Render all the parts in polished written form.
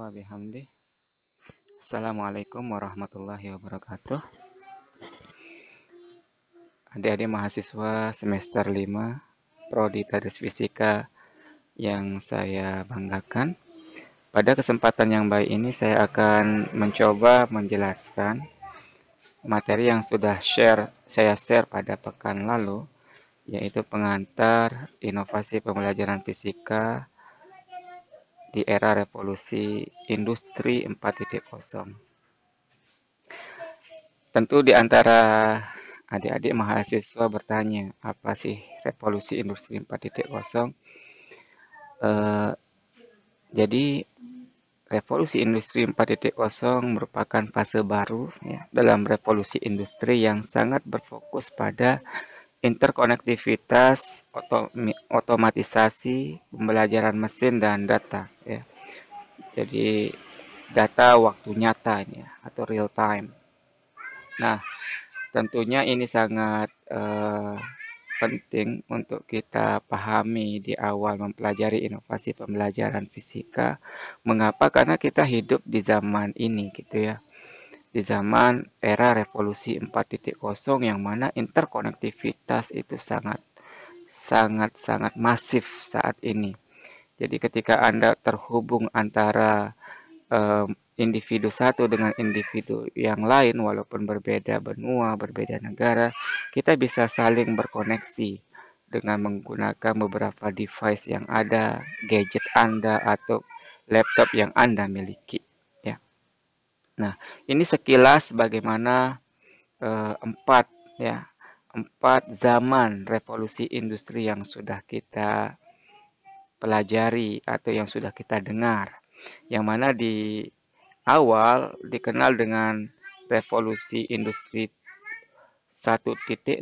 Wabihamdi. Assalamualaikum warahmatullahi wabarakatuh. Adik-adik mahasiswa semester 5, Prodi Tadris Fisika yang saya banggakan. Pada kesempatan yang baik ini saya akan mencoba menjelaskan materi yang sudah saya share pada pekan lalu, yaitu pengantar inovasi pembelajaran fisika di era revolusi industri 4.0. Tentu di antara adik-adik mahasiswa bertanya, apa sih revolusi industri 4.0? Jadi revolusi industri 4.0 merupakan fase baru ya, dalam revolusi industri yang sangat berfokus pada interkonektivitas, otomatisasi, pembelajaran mesin dan data ya. Jadi data waktu nyatanya atau real time. Nah, tentunya ini sangat penting untuk kita pahami di awal mempelajari inovasi pembelajaran fisika. Mengapa? Karena kita hidup di zaman ini gitu ya. Di zaman era revolusi 4.0 yang mana interkonektivitas itu sangat masif saat ini. Jadi ketika Anda terhubung antara individu satu dengan individu yang lain, walaupun berbeda benua, berbeda negara, kita bisa saling berkoneksi dengan menggunakan beberapa device yang ada, gadget Anda atau laptop yang Anda miliki. Ya. Nah, ini sekilas bagaimana empat ya, empat zaman revolusi industri yang sudah kita pelajari atau yang sudah kita dengar. Yang mana di awal dikenal dengan revolusi industri 1.0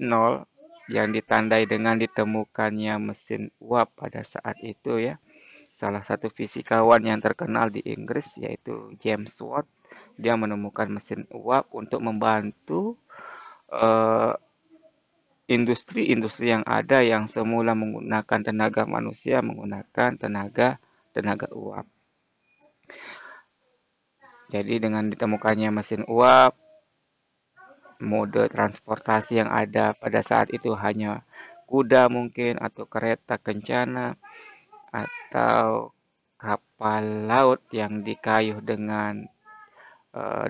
yang ditandai dengan ditemukannya mesin uap pada saat itu ya. Salah satu fisikawan yang terkenal di Inggris yaitu James Watt, dia menemukan mesin uap untuk membantu industri-industri yang ada yang semula menggunakan tenaga manusia menggunakan tenaga uap. Jadi dengan ditemukannya mesin uap, mode transportasi yang ada pada saat itu hanya kuda mungkin atau kereta kencana atau kapal laut yang dikayuh dengan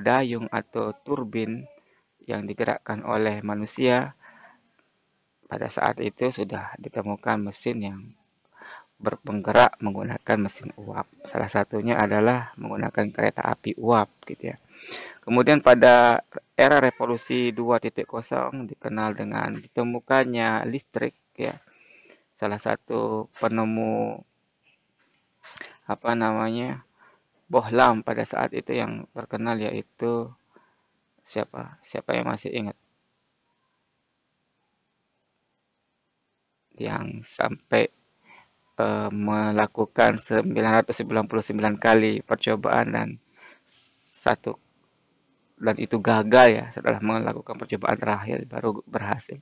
dayung atau turbin yang digerakkan oleh manusia. Pada saat itu sudah ditemukan mesin yang berpenggerak menggunakan mesin uap. Salah satunya adalah menggunakan kereta api uap gitu ya. Kemudian pada era revolusi 2.0 dikenal dengan ditemukannya listrik ya. Salah satu penemu Bohlam pada saat itu yang terkenal yaitu siapa yang masih ingat, yang sampai melakukan 999 kali percobaan dan itu gagal ya, setelah melakukan percobaan terakhir baru berhasil.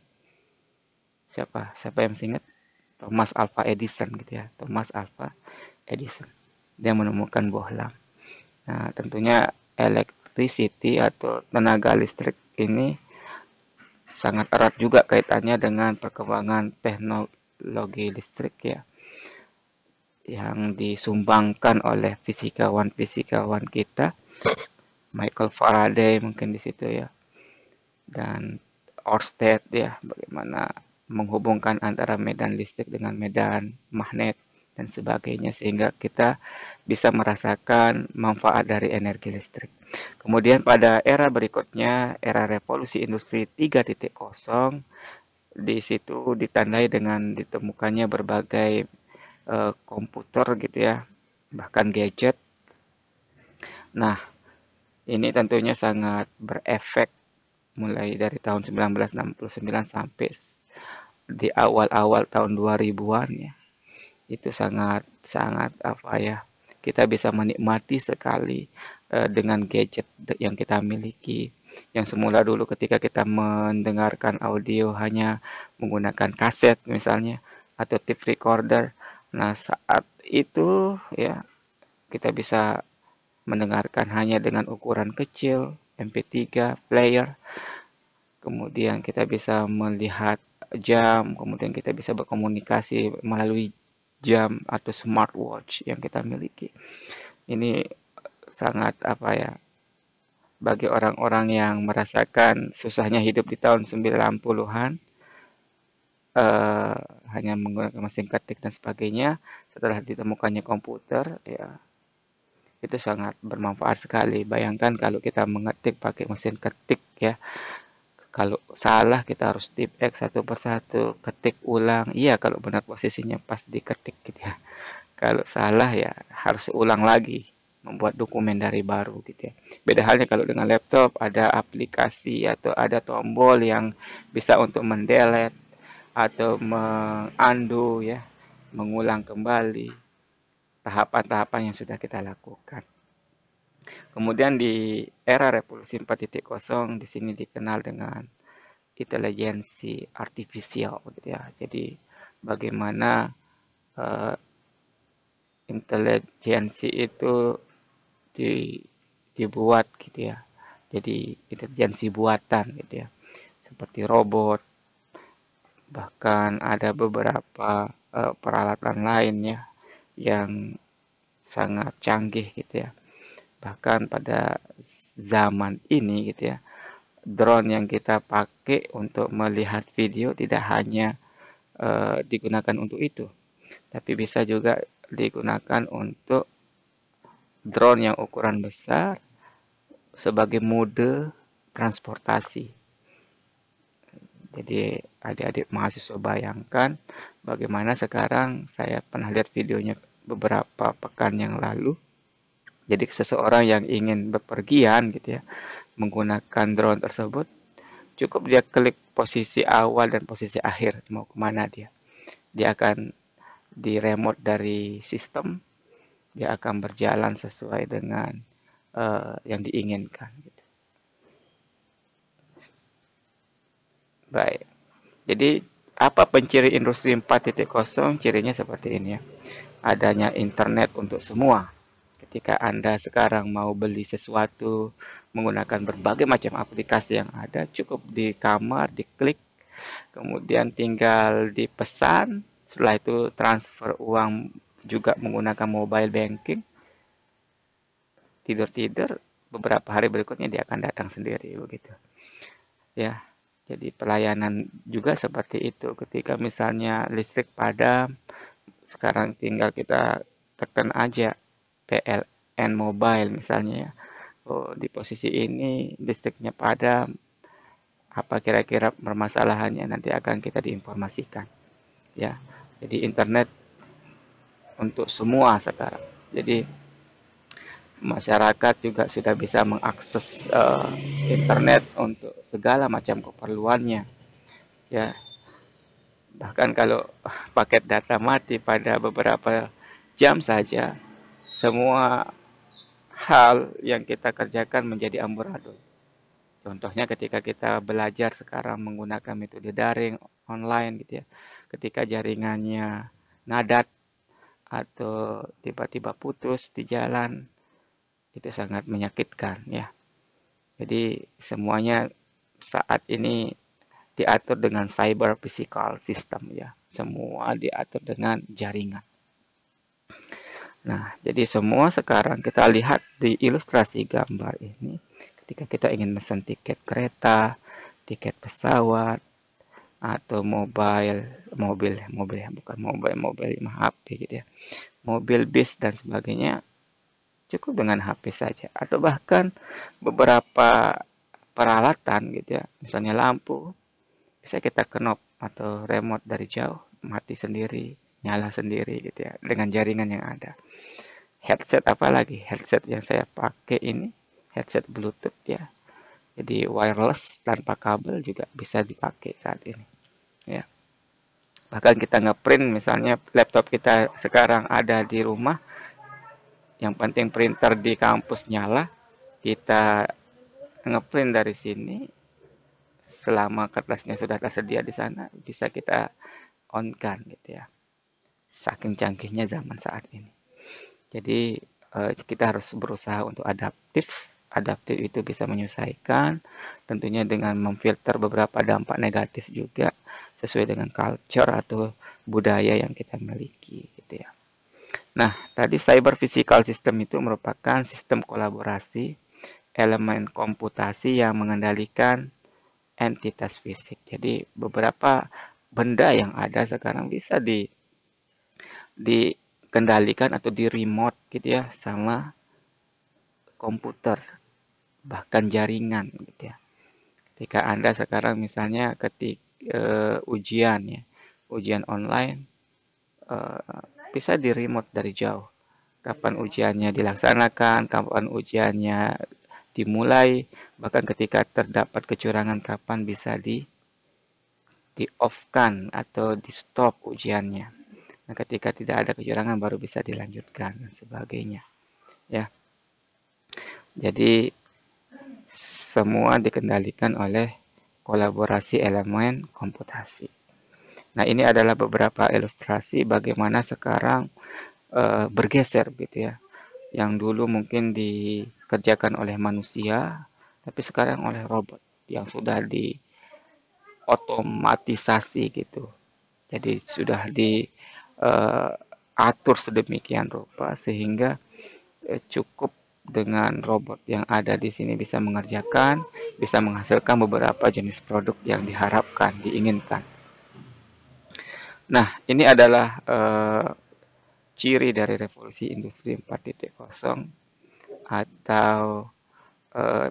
Siapa yang masih ingat? Thomas Alva Edison gitu ya. Thomas Alva Edison. Dia menemukan bohlam. Nah, tentunya electricity atau tenaga listrik ini sangat erat juga kaitannya dengan perkembangan teknologi listrik ya, yang disumbangkan oleh fisikawan kita, Michael Faraday mungkin di situ ya, dan Ørsted ya, bagaimana menghubungkan antara medan listrik dengan medan magnet dan sebagainya sehingga kita bisa merasakan manfaat dari energi listrik. Kemudian pada era berikutnya, era revolusi industri 3.0, di situ ditandai dengan ditemukannya berbagai komputer gitu ya, bahkan gadget. Nah, ini tentunya sangat berefek mulai dari tahun 1969 sampai di awal-awal tahun 2000-an ya. Itu sangat kita bisa menikmati sekali dengan gadget yang kita miliki. Yang semula dulu ketika kita mendengarkan audio hanya menggunakan kaset misalnya atau tape recorder. Nah, saat itu ya kita bisa mendengarkan hanya dengan ukuran kecil, MP3 player, kemudian kita bisa melihat jam, kemudian kita bisa berkomunikasi melalui jam atau smartwatch yang kita miliki. Ini sangat apa ya, bagi orang-orang yang merasakan susahnya hidup di tahun 90-an, eh, hanya menggunakan mesin ketik dan sebagainya, setelah ditemukannya komputer, ya itu sangat bermanfaat sekali. Bayangkan kalau kita mengetik pakai mesin ketik ya, kalau salah kita harus tip X satu persatu, ketik ulang. Iya kalau benar posisinya pas diketik gitu ya. Kalau salah ya harus ulang lagi, membuat dokumen dari baru gitu ya. Beda halnya kalau dengan laptop ada aplikasi atau ada tombol yang bisa untuk mendelete atau mengundo ya, mengulang kembali tahapan-tahapan yang sudah kita lakukan. Kemudian di era revolusi 4.0 di sini dikenal dengan intelijensi artifisial gitu ya. Jadi bagaimana uh, intelijensi itu di, dibuat gitu ya. Jadi intelijensi buatan gitu ya. Seperti robot, bahkan ada beberapa peralatan lain ya yang sangat canggih gitu ya. Bahkan pada zaman ini gitu ya, drone yang kita pakai untuk melihat video tidak hanya digunakan untuk itu, tapi bisa juga digunakan untuk drone yang ukuran besar sebagai mode transportasi. Jadi adik-adik mahasiswa bayangkan bagaimana sekarang, saya pernah lihat videonya beberapa pekan yang lalu. Jadi seseorang yang ingin bepergian gitu ya, menggunakan drone tersebut, cukup dia klik posisi awal dan posisi akhir mau kemana dia. Dia akan di remote dari sistem, dia akan berjalan sesuai dengan yang diinginkan. Gitu. Baik. Jadi apa penciri industri 4.0? Cirinya seperti ini ya. Adanya internet untuk semua. Ketika Anda sekarang mau beli sesuatu menggunakan berbagai macam aplikasi yang ada, cukup di kamar, diklik, kemudian tinggal dipesan, setelah itu transfer uang juga menggunakan mobile banking, tidur-tidur, beberapa hari berikutnya dia akan datang sendiri begitu. Ya, jadi pelayanan juga seperti itu. Ketika misalnya listrik padam, sekarang tinggal kita tekan aja PLN mobile misalnya ya. Oh, di posisi ini listriknya padam, apa kira-kira permasalahannya, nanti akan kita diinformasikan ya. Jadi internet untuk semua sekarang. Jadi masyarakat juga sudah bisa mengakses internet untuk segala macam keperluannya ya. Bahkan kalau paket data mati pada beberapa jam saja, semua hal yang kita kerjakan menjadi amburadul. Contohnya ketika kita belajar sekarang menggunakan metode daring online gitu ya. Ketika jaringannya ngadat atau tiba-tiba putus di jalan, itu sangat menyakitkan ya. Jadi semuanya saat ini diatur dengan cyber physical system ya. Semua diatur dengan jaringan. Nah, jadi semua sekarang kita lihat di ilustrasi gambar ini, ketika kita ingin pesan tiket kereta, tiket pesawat, atau mobil bukan mobil HP gitu ya, mobil bis dan sebagainya, cukup dengan HP saja. Atau bahkan beberapa peralatan gitu ya, misalnya lampu, bisa kita knob atau remote dari jauh, mati sendiri, nyala sendiri gitu ya, dengan jaringan yang ada. Headset apalagi, headset yang saya pakai ini, headset Bluetooth ya. Jadi wireless tanpa kabel juga bisa dipakai saat ini. Ya. Bahkan kita ngeprint misalnya laptop kita sekarang ada di rumah, yang penting printer di kampus nyala, kita ngeprint dari sini, selama kertasnya sudah tersedia di sana, bisa kita on kan gitu ya. Saking canggihnya zaman saat ini. Jadi kita harus berusaha untuk adaptif. Adaptif itu bisa menyesuaikan, tentunya dengan memfilter beberapa dampak negatif juga sesuai dengan culture atau budaya yang kita miliki, gitu ya. Nah, tadi cyber physical system itu merupakan sistem kolaborasi elemen komputasi yang mengendalikan entitas fisik. Jadi beberapa benda yang ada sekarang bisa dikendalikan atau di remote gitu ya sama komputer, bahkan jaringan gitu ya. Ketika Anda sekarang misalnya ujian ya, ujian online bisa di remote dari jauh. Kapan ujiannya dilaksanakan, kapan ujiannya dimulai, bahkan ketika terdapat kecurangan kapan bisa di off-kan atau di stop ujiannya. Nah, ketika tidak ada kecurangan baru bisa dilanjutkan dan sebagainya. Ya, jadi semua dikendalikan oleh kolaborasi elemen komputasi. Nah, ini adalah beberapa ilustrasi bagaimana sekarang bergeser gitu ya. Yang dulu mungkin dikerjakan oleh manusia, tapi sekarang oleh robot yang sudah diotomatisasi gitu. Jadi sudah diatur sedemikian rupa sehingga cukup dengan robot yang ada di sini bisa mengerjakan, bisa menghasilkan beberapa jenis produk yang diharapkan, diinginkan. Nah, ini adalah ciri dari revolusi industri 4.0 atau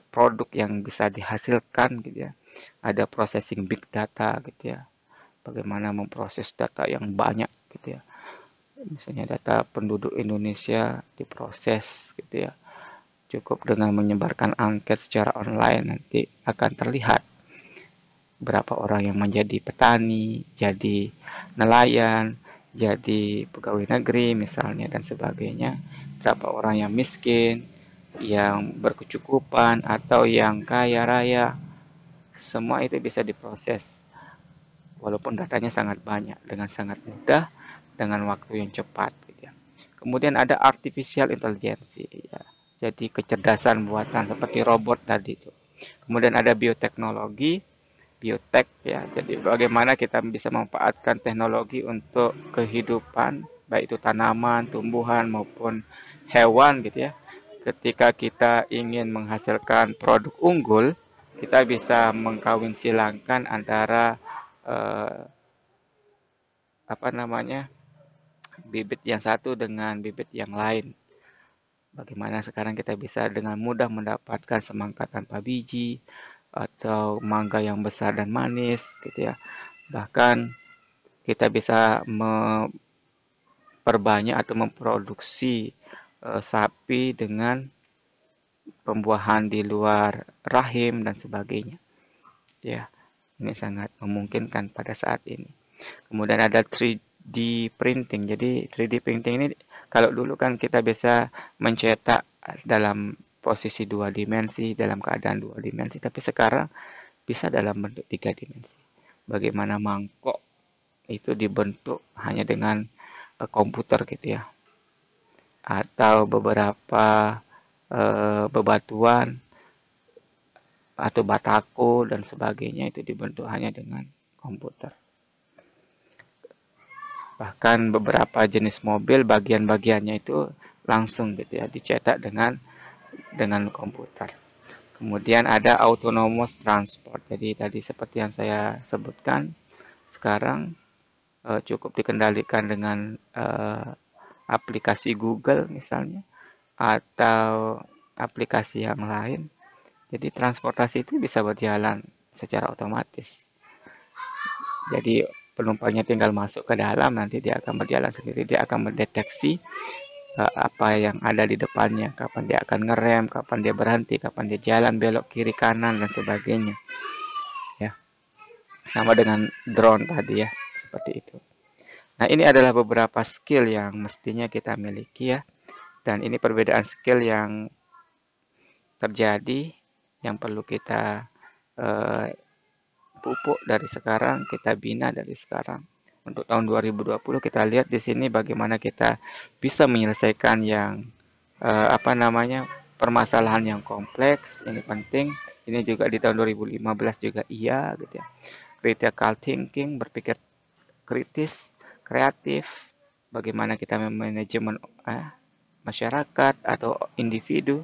produk yang bisa dihasilkan gitu ya. Ada processing big data gitu ya. Bagaimana memproses data yang banyak gitu ya. Misalnya data penduduk Indonesia diproses gitu ya. Cukup dengan menyebarkan angket secara online nanti akan terlihat berapa orang yang menjadi petani, jadi nelayan, jadi pegawai negeri misalnya dan sebagainya. Berapa orang yang miskin, yang berkecukupan atau yang kaya raya, semua itu bisa diproses walaupun datanya sangat banyak dengan sangat mudah dengan waktu yang cepat gitu ya. Kemudian ada artificial intelligence ya. Jadi kecerdasan buatan seperti robot tadi itu. Kemudian ada bioteknologi, biotek ya. Jadi bagaimana kita bisa memanfaatkan teknologi untuk kehidupan baik itu tanaman, tumbuhan maupun hewan gitu ya. Ketika kita ingin menghasilkan produk unggul, kita bisa mengkawin silangkan antara eh, apa namanya bibit yang satu dengan bibit yang lain. Bagaimana sekarang kita bisa dengan mudah mendapatkan semangka tanpa biji atau mangga yang besar dan manis gitu ya. Bahkan kita bisa memperbanyak atau memproduksi sapi dengan pembuahan di luar rahim dan sebagainya. Ya, ini sangat memungkinkan pada saat ini. Kemudian ada 3D printing. Jadi 3D printing ini kalau dulu kan kita bisa mencetak dalam posisi dua dimensi, dalam keadaan dua dimensi, tapi sekarang bisa dalam bentuk tiga dimensi. Bagaimana mangkok itu dibentuk hanya dengan komputer gitu ya, atau beberapa bebatuan atau batako dan sebagainya itu dibentuk hanya dengan komputer. Bahkan beberapa jenis mobil bagian-bagiannya itu langsung gitu ya dicetak dengan komputer. Kemudian ada autonomous transport. Jadi tadi seperti yang saya sebutkan, sekarang cukup dikendalikan dengan aplikasi Google misalnya atau aplikasi yang lain. Jadi transportasi itu bisa berjalan secara otomatis. Jadi penumpangnya tinggal masuk ke dalam, nanti dia akan berjalan sendiri, dia akan mendeteksi apa yang ada di depannya, kapan dia akan ngerem, kapan dia berhenti, kapan dia jalan belok kiri kanan dan sebagainya. Ya, sama dengan drone tadi ya, seperti itu. Nah, ini adalah beberapa skill yang mestinya kita miliki ya. Dan ini perbedaan skill yang terjadi yang perlu kita uh, pupuk dari sekarang, kita bina dari sekarang. Untuk tahun 2020 kita lihat di sini bagaimana kita bisa menyelesaikan yang apa namanya, permasalahan yang kompleks, ini penting. Ini juga di tahun 2015 juga iya gitu ya. Critical thinking, berpikir kritis, kreatif, bagaimana kita memanajemen masyarakat atau individu,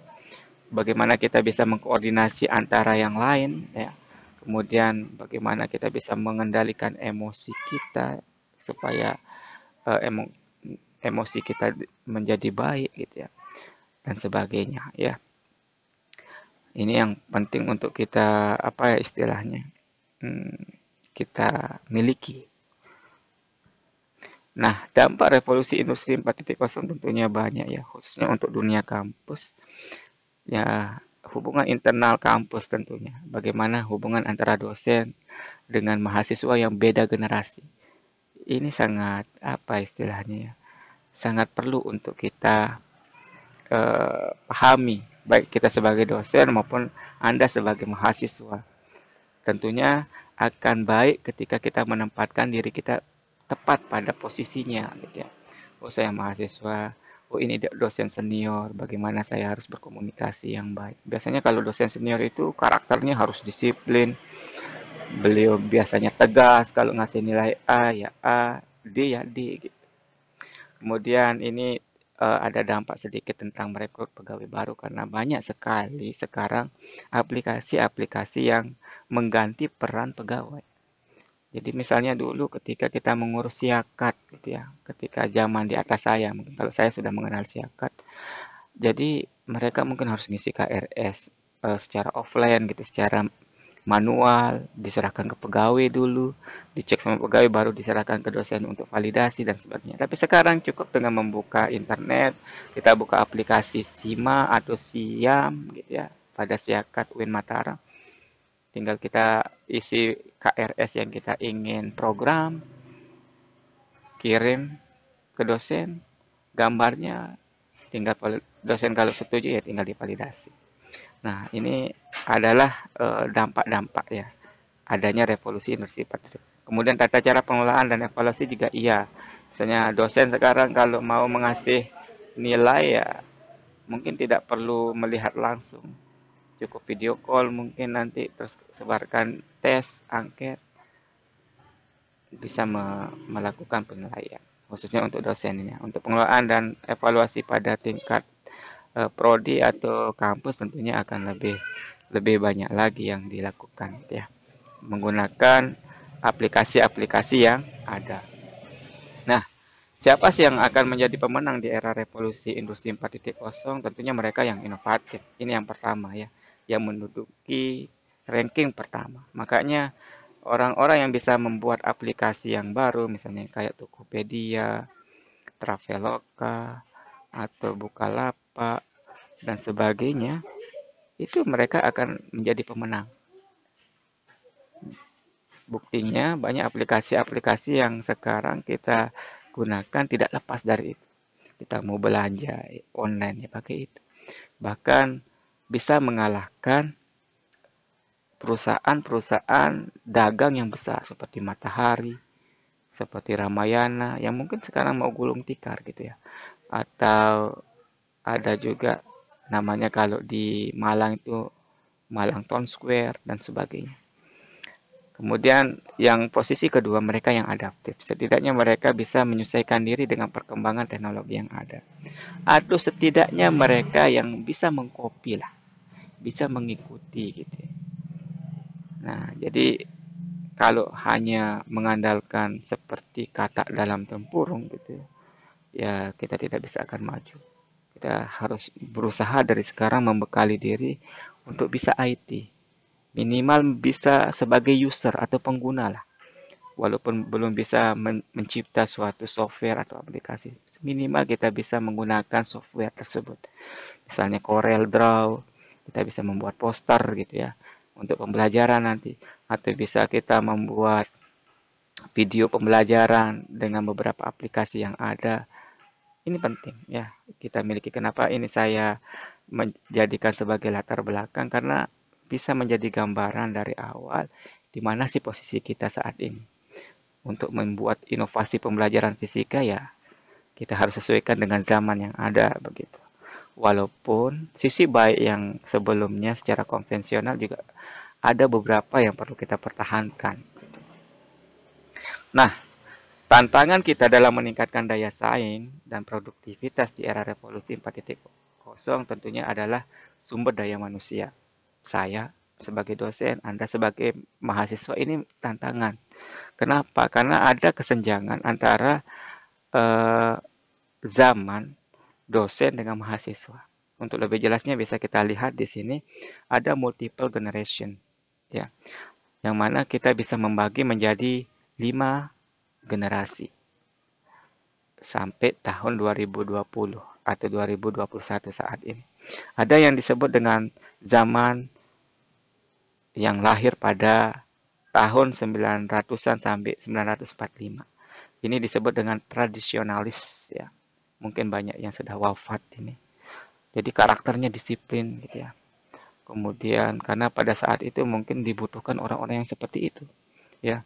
bagaimana kita bisa mengkoordinasi antara yang lain ya. Kemudian bagaimana kita bisa mengendalikan emosi kita supaya eh, emo- emosi kita menjadi baik gitu ya, dan sebagainya ya. Ini yang penting untuk kita apa ya istilahnya, kita miliki. Nah, dampak revolusi industri 4.0 tentunya banyak ya, khususnya untuk dunia kampus. Ya, hubungan internal kampus tentunya. Bagaimana hubungan antara dosen dengan mahasiswa yang beda generasi. Ini sangat apa istilahnya ya, sangat perlu untuk kita pahami, baik kita sebagai dosen maupun Anda sebagai mahasiswa. Tentunya akan baik ketika kita menempatkan diri kita tepat pada posisinya gitu ya. Oh, saya mahasiswa, oh ini dosen senior, bagaimana saya harus berkomunikasi yang baik. Biasanya kalau dosen senior itu karakternya harus disiplin, beliau biasanya tegas, kalau ngasih nilai A ya A, D ya D gitu. Kemudian ini ada dampak sedikit tentang merekrut pegawai baru karena banyak sekali sekarang aplikasi-aplikasi yang mengganti peran pegawai. Jadi misalnya dulu ketika kita mengurus siakat gitu ya, ketika zaman di atas saya, mungkin kalau saya sudah mengenal siakat, jadi mereka mungkin harus ngisi KRS secara offline gitu, secara manual, diserahkan ke pegawai dulu, dicek sama pegawai baru diserahkan ke dosen untuk validasi dan sebagainya. Tapi sekarang cukup dengan membuka internet, kita buka aplikasi Sima atau Siam gitu ya, pada siakat UIN Mataram. Tinggal kita isi KRS yang kita ingin program, kirim ke dosen, gambarnya tinggal dosen kalau setuju ya tinggal divalidasi. Nah, ini adalah dampak-dampak ya adanya revolusi industri 4.0. Kemudian tata cara pengelolaan dan evaluasi juga iya. Misalnya dosen sekarang kalau mau mengasih nilai ya mungkin tidak perlu melihat langsung. Cukup video call mungkin nanti terus sebarkan tes, angket, bisa melakukan penilaian. Khususnya untuk dosen ini. Untuk pengelolaan dan evaluasi pada tingkat prodi atau kampus tentunya akan lebih lebih banyak lagi yang dilakukan ya, menggunakan aplikasi-aplikasi yang ada. Nah, siapa sih yang akan menjadi pemenang di era revolusi industri 4.0? Tentunya mereka yang inovatif. Ini yang pertama ya, yang menduduki ranking pertama. Makanya orang-orang yang bisa membuat aplikasi yang baru, misalnya kayak Tokopedia, Traveloka, atau Bukalapak, dan sebagainya, itu mereka akan menjadi pemenang. Buktinya banyak aplikasi-aplikasi yang sekarang kita gunakan tidak lepas dari itu. Kita mau belanja online ya pakai itu. Bahkan bisa mengalahkan perusahaan-perusahaan dagang yang besar seperti Matahari, seperti Ramayana yang mungkin sekarang mau gulung tikar gitu ya. Atau ada juga namanya kalau di Malang itu Malang Town Square dan sebagainya. Kemudian yang posisi kedua mereka yang adaptif. Setidaknya mereka bisa menyesuaikan diri dengan perkembangan teknologi yang ada. Atau setidaknya mereka yang bisa mengcopy lah, bisa mengikuti gitu. Nah, jadi kalau hanya mengandalkan seperti kata dalam tempurung gitu, ya kita tidak bisa akan maju. Kita harus berusaha dari sekarang membekali diri untuk bisa IT. Minimal bisa sebagai user atau pengguna lah. Walaupun belum bisa mencipta suatu software atau aplikasi, minimal kita bisa menggunakan software tersebut. Misalnya Corel Draw, kita bisa membuat poster gitu ya untuk pembelajaran nanti, atau bisa kita membuat video pembelajaran dengan beberapa aplikasi yang ada. Ini penting ya kita miliki. Kenapa ini saya menjadikan sebagai latar belakang karena bisa menjadi gambaran dari awal di mana sih posisi kita saat ini. Untuk membuat inovasi pembelajaran fisika ya kita harus sesuaikan dengan zaman yang ada begitu. Walaupun sisi baik yang sebelumnya secara konvensional juga ada beberapa yang perlu kita pertahankan. Nah, tantangan kita dalam meningkatkan daya saing dan produktivitas di era revolusi 4.0 tentunya adalah sumber daya manusia. Saya sebagai dosen, Anda sebagai mahasiswa ini tantangan. Kenapa? Karena ada kesenjangan antara eh, zaman dosen dengan mahasiswa. Untuk lebih jelasnya bisa kita lihat di sini ada multiple generation, ya, yang mana kita bisa membagi menjadi 5 generasi sampai tahun 2020 atau 2021 saat ini. Ada yang disebut dengan zaman yang lahir pada tahun 900-an sampai 945. Ini disebut dengan tradisionalis, ya. Mungkin banyak yang sudah wafat ini. Jadi karakternya disiplin gitu ya. Kemudian karena pada saat itu mungkin dibutuhkan orang-orang yang seperti itu, ya.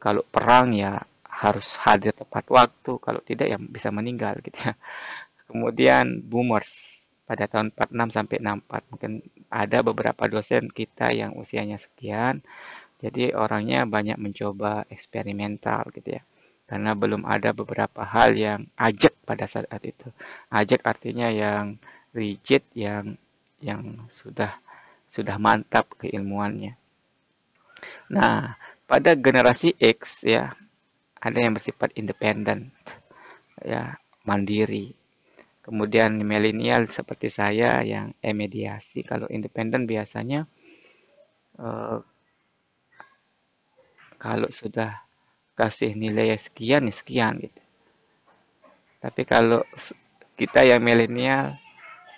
Kalau perang ya harus hadir tepat waktu, kalau tidak ya bisa meninggal gitu ya. Kemudian boomers pada tahun 46 sampai 64. Mungkin ada beberapa dosen kita yang usianya sekian, jadi orangnya banyak mencoba eksperimental gitu ya. Karena belum ada beberapa hal yang ajak pada saat itu. Ajak artinya yang rigid, yang sudah mantap keilmuannya. Nah, pada generasi X ya, ada yang bersifat independen, ya, mandiri. Kemudian milenial seperti saya yang mediasi. Kalau independen biasanya eh, kalau sudah kasih nilai sekian ya sekian gitu. Tapi kalau kita yang milenial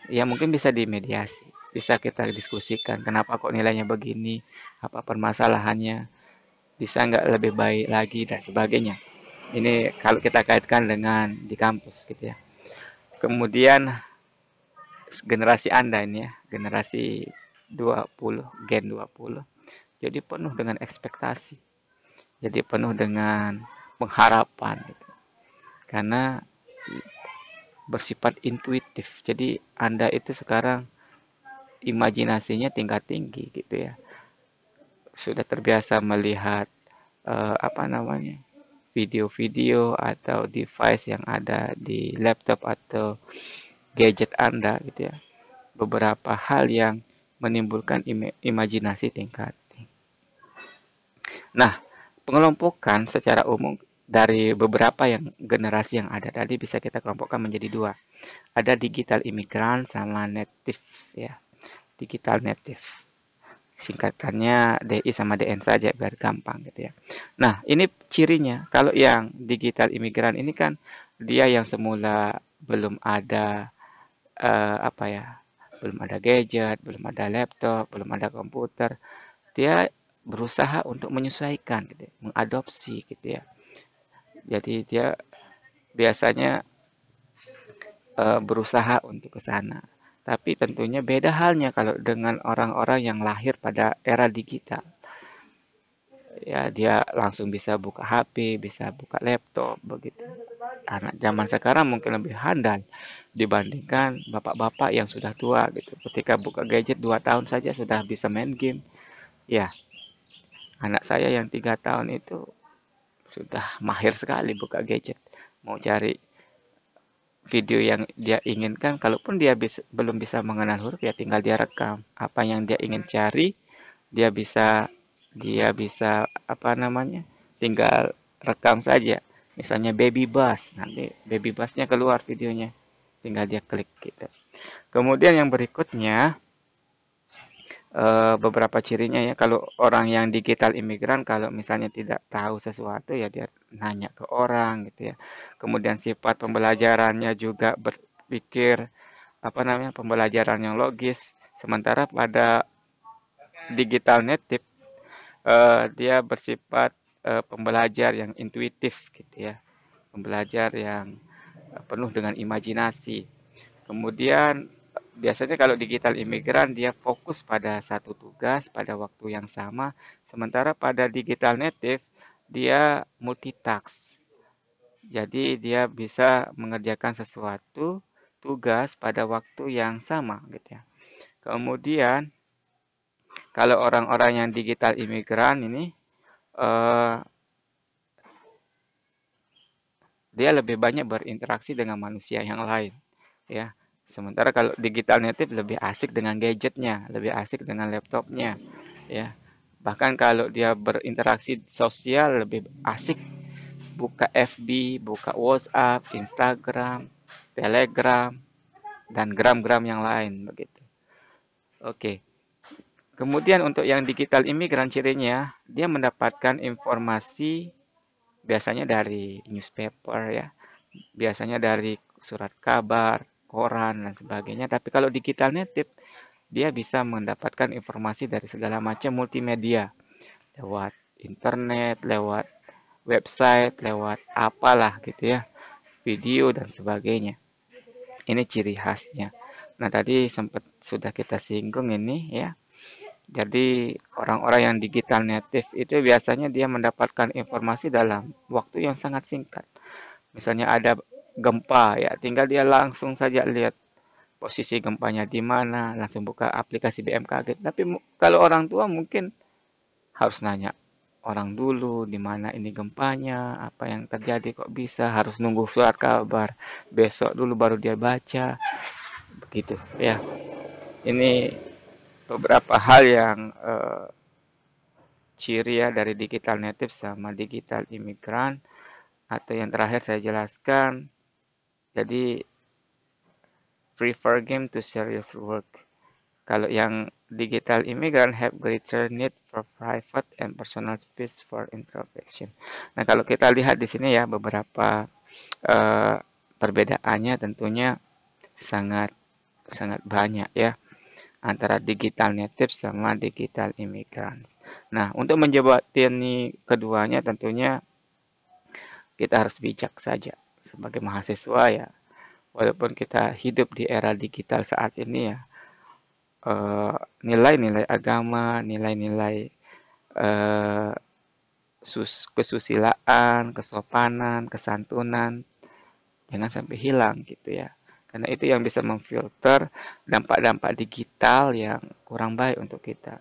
ya mungkin bisa dimediasi, bisa kita diskusikan kenapa kok nilainya begini, apa permasalahannya, bisa nggak lebih baik lagi dan sebagainya. Ini kalau kita kaitkan dengan di kampus gitu ya. Kemudian generasi Anda ini ya, generasi 20, Gen 20, jadi penuh dengan ekspektasi, jadi penuh dengan pengharapan gitu. Karena bersifat intuitif. Jadi Anda itu sekarang imajinasinya tingkat tinggi gitu ya. Sudah terbiasa melihat apa namanya? Video-video atau device yang ada di laptop atau gadget Anda gitu ya. Beberapa hal yang menimbulkan imajinasi tingkat. Nah, pengelompokan secara umum dari beberapa yang generasi yang ada tadi bisa kita kelompokkan menjadi dua. Ada digital imigran sama native ya. Digital native. Singkatannya DI sama DN saja biar gampang gitu ya. Nah, ini cirinya. Kalau yang digital imigran ini kan dia yang semula belum ada apa ya? Belum ada gadget, belum ada laptop, belum ada komputer. Dia berusaha untuk menyesuaikan gitu, ya, mengadopsi gitu ya. Jadi dia biasanya berusaha untuk ke sana. Tapi tentunya beda halnya kalau dengan orang-orang yang lahir pada era digital. Ya, dia langsung bisa buka HP, bisa buka laptop, begitu. Anak zaman sekarang mungkin lebih handal dibandingkan bapak-bapak yang sudah tua gitu. Ketika buka gadget 2 tahun saja sudah bisa main game. Ya, anak saya yang 3 tahun itu sudah mahir sekali buka gadget. Mau cari video yang dia inginkan, kalaupun dia belum bisa mengenal huruf ya tinggal dia rekam. Apa yang dia ingin cari, dia bisa apa namanya? Tinggal rekam saja. Misalnya baby bus, nanti baby busnya keluar videonya. Tinggal dia klik gitu. Kemudian yang berikutnya beberapa cirinya ya kalau orang yang digital imigran kalau misalnya tidak tahu sesuatu ya dia nanya ke orang gitu ya. Kemudian sifat pembelajarannya juga berpikir apa namanya pembelajaran yang logis. Sementara pada digital native dia bersifat pembelajar yang intuitif gitu ya. Pembelajar yang penuh dengan imajinasi. Kemudian biasanya kalau digital imigran dia fokus pada satu tugas pada waktu yang sama, sementara pada digital native dia multitask. Jadi dia bisa mengerjakan sesuatu tugas pada waktu yang sama gitu ya. Kemudian kalau orang-orang yang digital imigran ini eh, dia lebih banyak berinteraksi dengan manusia yang lain ya. Sementara kalau digital native lebih asik dengan gadgetnya, lebih asik dengan laptopnya ya. Bahkan kalau dia berinteraksi sosial lebih asik buka FB, buka WhatsApp, Instagram, Telegram, dan gram-gram yang lain begitu. Oke. Kemudian untuk yang digital imigran cirinya, dia mendapatkan informasi biasanya dari newspaper ya, biasanya dari surat kabar, koran dan sebagainya. Tapi kalau digital native, dia bisa mendapatkan informasi dari segala macam multimedia lewat internet, lewat website, lewat apalah gitu ya, video dan sebagainya. Ini ciri khasnya. Nah, tadi sempat sudah kita singgung ini ya. Jadi orang-orang yang digital native itu biasanya dia mendapatkan informasi dalam waktu yang sangat singkat. Misalnya ada gempa ya, tinggal dia langsung saja lihat posisi gempanya di mana, langsung buka aplikasi BMKG. Tapi kalau orang tua mungkin harus nanya orang dulu di mana ini gempanya, apa yang terjadi kok bisa, harus nunggu surat kabar besok dulu baru dia baca, begitu ya. Ini beberapa hal yang ciri ya dari digital native sama digital imigran. Atau yang terakhir saya jelaskan, jadi prefer game to serious work. Kalau yang digital immigrant have greater need for private and personal space for introspection. Nah, kalau kita lihat di sini ya beberapa uh, perbedaannya tentunya sangat sangat banyak ya antara digital native sama digital immigrants. Nah, untuk menjembatani keduanya tentunya kita harus bijak saja sebagai mahasiswa ya. Walaupun kita hidup di era digital saat ini ya, nilai-nilai agama, nilai-nilai eh, kesusilaan, kesopanan, kesantunan, jangan sampai hilang gitu ya. Karena itu yang bisa memfilter dampak-dampak digital yang kurang baik untuk kita.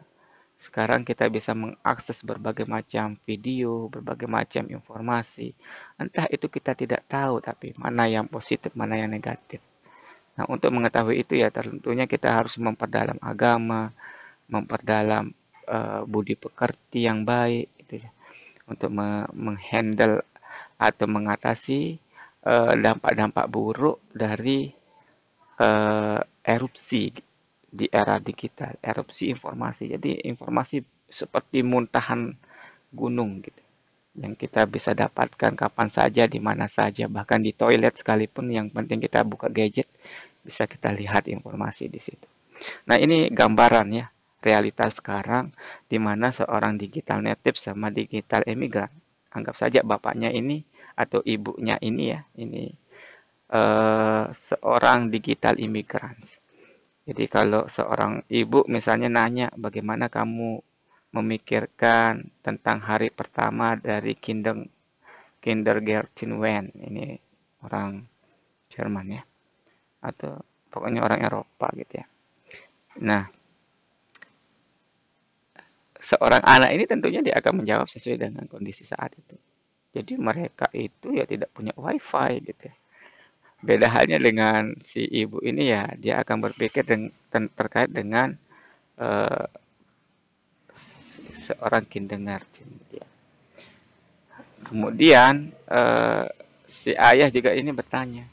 Sekarang kita bisa mengakses berbagai macam video, berbagai macam informasi. Entah itu kita tidak tahu, tapi mana yang positif, mana yang negatif. Nah, untuk mengetahui itu ya tentunya kita harus memperdalam agama, memperdalam budi pekerti yang baik gitu ya, untuk menghandle atau mengatasi dampak-dampak buruk dari erupsi di era digital, erupsi informasi. Jadi informasi seperti muntahan gunung gitu yang kita bisa dapatkan kapan saja, di mana saja, bahkan di toilet sekalipun yang penting kita buka gadget bisa kita lihat informasi di situ. Nah, ini gambaran ya realitas sekarang di mana seorang digital native sama digital imigran. Anggap saja bapaknya ini atau ibunya ini ya, ini seorang digital imigran. Jadi kalau seorang ibu misalnya nanya bagaimana kamu memikirkan tentang hari pertama dari kindergarten when ini orang Jerman ya atau pokoknya orang Eropa gitu ya. Nah, seorang anak ini tentunya dia akan menjawab sesuai dengan kondisi saat itu. Jadi mereka itu ya tidak punya wifi gitu ya. Beda halnya dengan si ibu ini ya, dia akan berpikir terkait dengan uh, seorang kindergarten. Ya. Kemudian si ayah juga ini bertanya,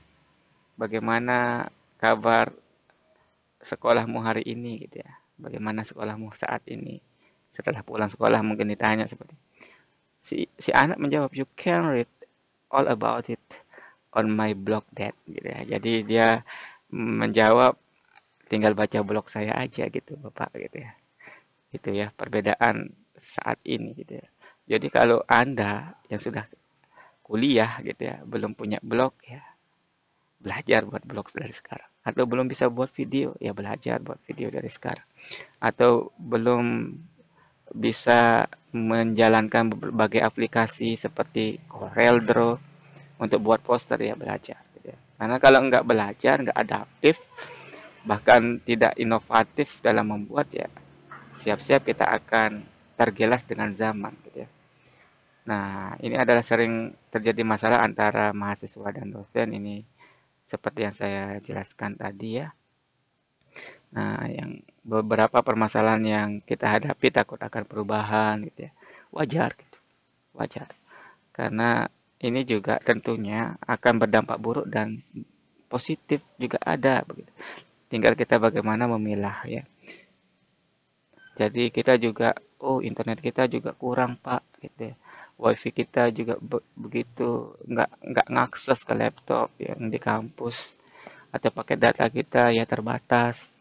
bagaimana kabar sekolahmu hari ini gitu ya? Bagaimana sekolahmu saat ini? Setelah pulang sekolah mungkin ditanya seperti si anak menjawab, you can read all about it on my blog that gitu ya. Jadi dia menjawab tinggal baca blog saya aja gitu Bapak gitu ya. Itu ya perbedaan saat ini gitu ya. Jadi kalau Anda yang sudah kuliah gitu ya, belum punya blog ya, belajar buat blog dari sekarang. Atau belum bisa buat video, ya belajar buat video dari sekarang. Atau belum bisa menjalankan berbagai aplikasi seperti CorelDRAW untuk buat poster ya belajar. Gitu ya. Karena kalau nggak belajar, nggak adaptif, bahkan tidak inovatif dalam membuat, ya siap-siap kita akan tergilas dengan zaman gitu ya. Nah, ini adalah sering terjadi masalah antara mahasiswa dan dosen ini seperti yang saya jelaskan tadi ya. Nah, yang beberapa permasalahan yang kita hadapi takut akan perubahan gitu ya. Wajar gitu, wajar. Karena ini juga tentunya akan berdampak buruk dan positif juga ada begitu. Tinggal kita bagaimana memilah ya. Jadi kita juga, oh internet kita juga kurang Pak, gitu ya. WiFi kita juga begitu, nggak ngakses ke laptop yang di kampus atau pakai data kita ya terbatas.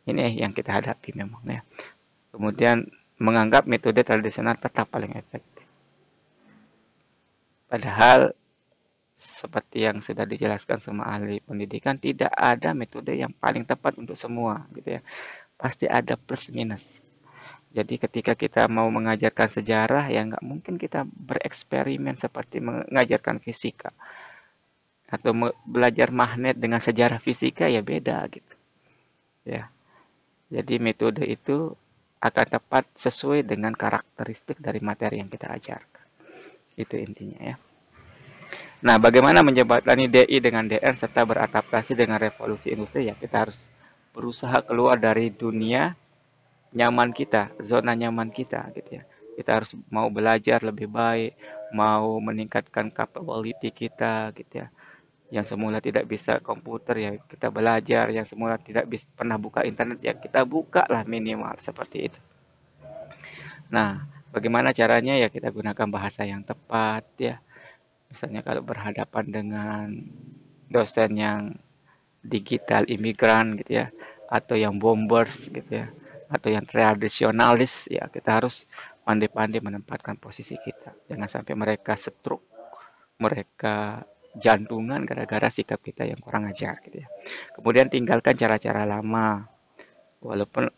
Ini yang kita hadapi memang ya. Kemudian menganggap metode tradisional tetap paling efektif. Padahal seperti yang sudah dijelaskan sama ahli pendidikan, tidak ada metode yang paling tepat untuk semua, gitu ya. Pasti ada plus minus. Jadi ketika kita mau mengajarkan sejarah, ya nggak mungkin kita bereksperimen seperti mengajarkan fisika. Atau belajar magnet dengan sejarah fisika, ya beda gitu. Ya, jadi metode itu akan tepat sesuai dengan karakteristik dari materi yang kita ajarkan. Itu intinya ya. Nah, bagaimana menjembatani DI dengan DN serta beradaptasi dengan revolusi industri? Ya, kita harus berusaha keluar dari dunia nyaman kita, zona nyaman kita gitu ya. Kita harus mau belajar lebih baik, mau meningkatkan capability kita gitu ya. Yang semula tidak bisa komputer ya kita belajar, yang semula tidak bisa pernah buka internet ya kita buka lah minimal seperti itu. Nah, bagaimana caranya ya kita gunakan bahasa yang tepat ya. Misalnya kalau berhadapan dengan dosen yang digital imigran gitu ya, atau yang bombers gitu ya, atau yang tradisionalis ya kita harus pandai-pandai menempatkan posisi kita. Jangan sampai mereka stroke, mereka jantungan gara-gara sikap kita yang kurang ajar gitu ya. Kemudian tinggalkan cara-cara lama, walaupun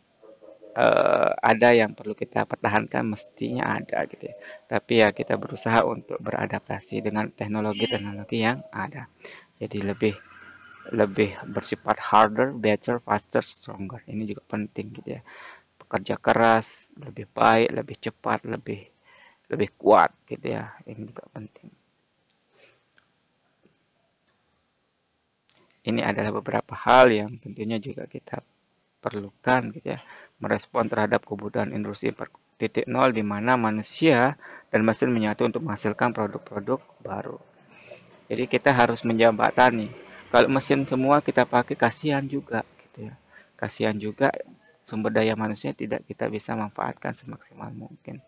ada yang perlu kita pertahankan mestinya ada gitu ya. Tapi ya kita berusaha untuk beradaptasi dengan teknologi-teknologi yang ada. Jadi lebih lebih bersifat harder, better, faster, stronger. Ini juga penting gitu ya. Bekerja keras, lebih baik, lebih cepat, lebih lebih kuat gitu ya. Ini juga penting. Ini adalah beberapa hal yang tentunya juga kita perlukan gitu ya. Merespon terhadap kebutuhan industri 4.0 di mana manusia dan mesin menyatu untuk menghasilkan produk-produk baru. Jadi kita harus menjembatani. Kalau mesin semua kita pakai kasihan juga gitu ya. Kasihan juga sumber daya manusia tidak kita bisa manfaatkan semaksimal mungkin.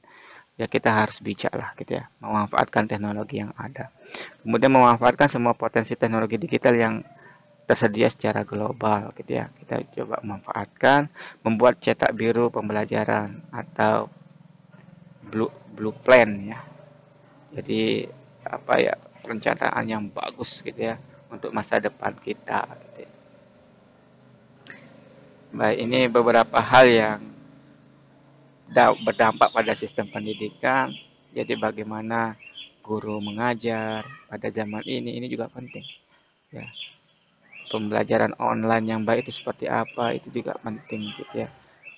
Ya kita harus bijak lah gitu ya, memanfaatkan teknologi yang ada. Kemudian memanfaatkan semua potensi teknologi digital yang tersedia secara global gitu ya. Kita coba memanfaatkan, membuat cetak biru pembelajaran atau blue plan ya. Jadi apa ya perencanaan yang bagus gitu ya untuk masa depan kita gitu ya. Baik, ini beberapa hal yang berdampak pada sistem pendidikan. Jadi bagaimana guru mengajar pada zaman ini juga penting. Ya, pembelajaran online yang baik itu seperti apa itu juga penting gitu ya.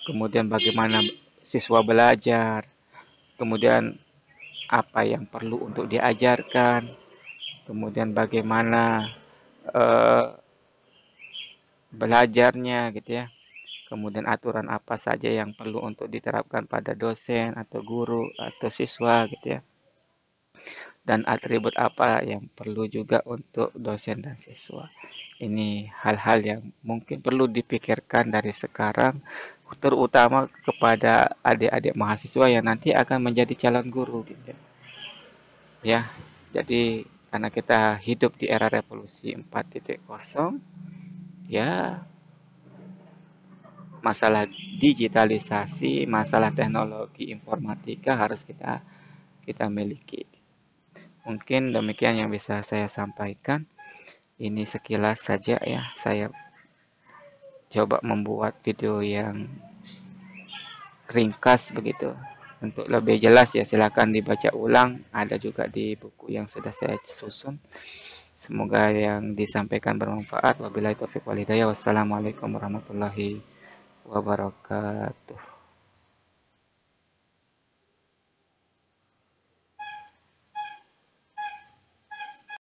Kemudian bagaimana siswa belajar, kemudian apa yang perlu untuk diajarkan, kemudian bagaimana eh, belajarnya gitu ya. Kemudian aturan apa saja yang perlu untuk diterapkan pada dosen atau guru atau siswa gitu ya. Dan atribut apa yang perlu juga untuk dosen dan siswa. Ini hal-hal yang mungkin perlu dipikirkan dari sekarang, terutama kepada adik-adik mahasiswa yang nanti akan menjadi calon guru gitu. Ya, jadi karena kita hidup di era revolusi 4.0, ya masalah digitalisasi, masalah teknologi informatika harus kita kita miliki. Mungkin demikian yang bisa saya sampaikan. Ini sekilas saja ya. Saya coba membuat video yang ringkas begitu. Untuk lebih jelas ya silakan dibaca ulang. Ada juga di buku yang sudah saya susun. Semoga yang disampaikan bermanfaat. Wabillahi taufiq wal hidayah. Wassalamualaikum warahmatullahi wabarakatuh.